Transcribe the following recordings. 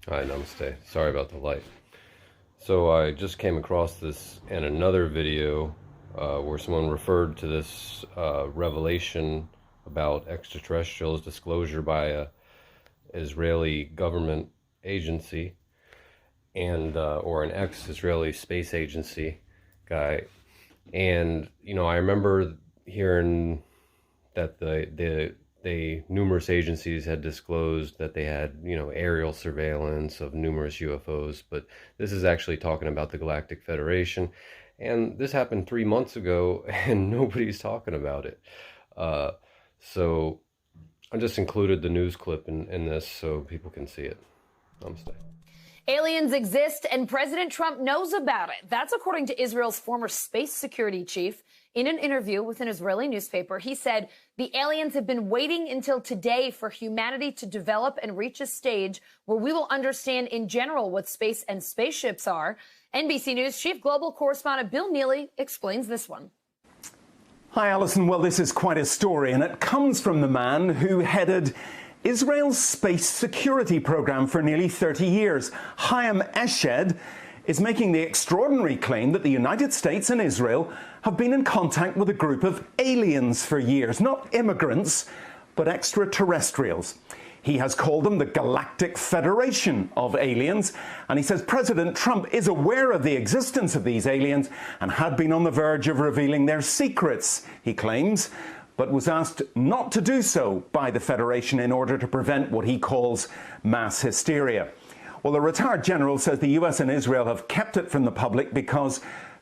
Hi, namaste. Sorry about the light. So I just came across this in another video where someone referred to this revelation about extraterrestrials disclosure by a Israeli government agency and or an ex-Israeli space agency guy. And I remember hearing that they numerous agencies had disclosed that they had aerial surveillance of numerous UFOs, but this is actually talking about the Galactic Federation, and this happened 3 months ago, and nobody's talking about it. So I just included the news clip in this so people can see it. Namaste. Aliens exist and President Trump knows about it. That's according to Israel's former space security chief. In an interview with an Israeli newspaper, he said the aliens have been waiting until today for humanity to develop and reach a stage where we will understand in general what space and spaceships are. NBC News chief global correspondent Bill Neely explains this one. Hi, Alison. Well, this is quite a story, and it comes from the man who headed Israel's space security program for nearly 30 years. Chaim Eshed is making the extraordinary claim that the United States and Israel have been in contact with a group of aliens for years. Not immigrants, but extraterrestrials. He has called them the Galactic Federation of Aliens, and he says President Trump is aware of the existence of these aliens and had been on the verge of revealing their secrets, he claims, but was asked not to do so by the Federation in order to prevent what he calls mass hysteria. Well, the retired general says the US and Israel have kept it from the public because,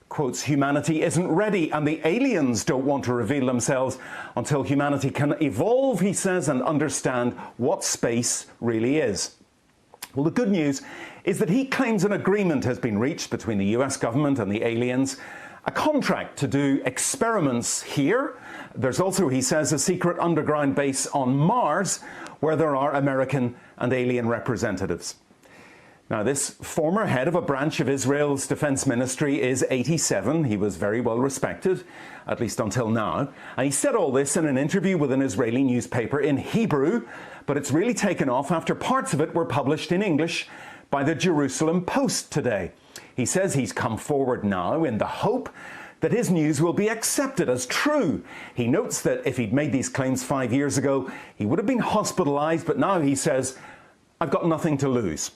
quotes, humanity isn't ready and the aliens don't want to reveal themselves until humanity can evolve, he says, and understand what space really is. Well, the good news is that he claims an agreement has been reached between the US government and the aliens, a contract to do experiments here. There's also, he says, a secret underground base on Mars where there are American and alien representatives. Now, this former head of a branch of Israel's defense ministry is 87. He was very well respected, at least until now. And he said all this in an interview with an Israeli newspaper in Hebrew, but it's really taken off after parts of it were published in English by the Jerusalem Post today. He says he's come forward now in the hope that his news will be accepted as true. He notes that if he'd made these claims 5 years ago, he would have been hospitalized, but now he says, I've got nothing to lose.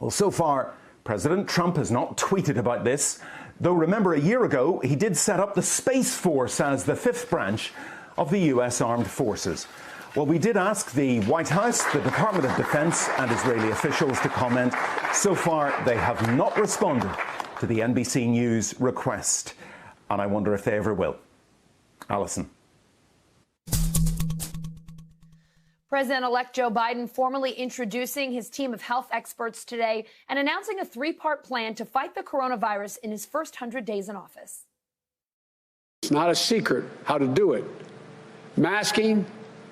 Well, so far, President Trump has not tweeted about this, though remember a year ago, he did set up the Space Force as the fifth branch of the US Armed Forces. Well, we did ask the White House, the Department of Defense and Israeli officials to comment. So far, they have not responded to the NBC News request, and I wonder if they ever will. Alison. President-elect Joe Biden formally introducing his team of health experts today and announcing a three-part plan to fight the coronavirus in his first 100 days in office. It's not a secret how to do it. Masking,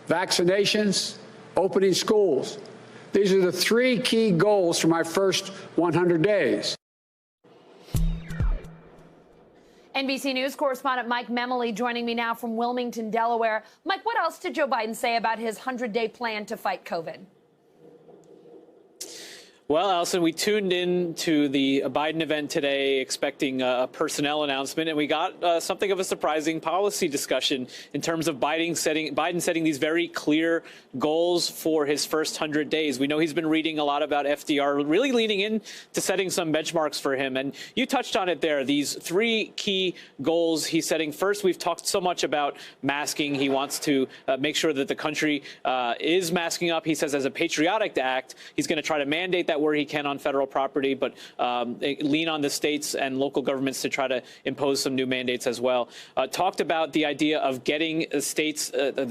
vaccinations, opening schools. These are the three key goals for my first 100 days. NBC News correspondent Mike Memoli joining me now from Wilmington, Delaware. Mike, what else did Joe Biden say about his 100-day plan to fight COVID? Well, Alison, we tuned in to the Biden event today expecting a personnel announcement, and we got something of a surprising policy discussion in terms of Biden setting these very clear goals for his first 100 days. We know he's been reading a lot about FDR, really leaning in to setting some benchmarks for him. And you touched on it there, these three key goals he's setting. First, we've talked so much about masking. He wants to make sure that the country is masking up. He says as a patriotic act, he's going to try to mandate that where he can on federal property, but lean on the states and local governments to try to impose some new mandates as well. Talked about the idea of getting states, the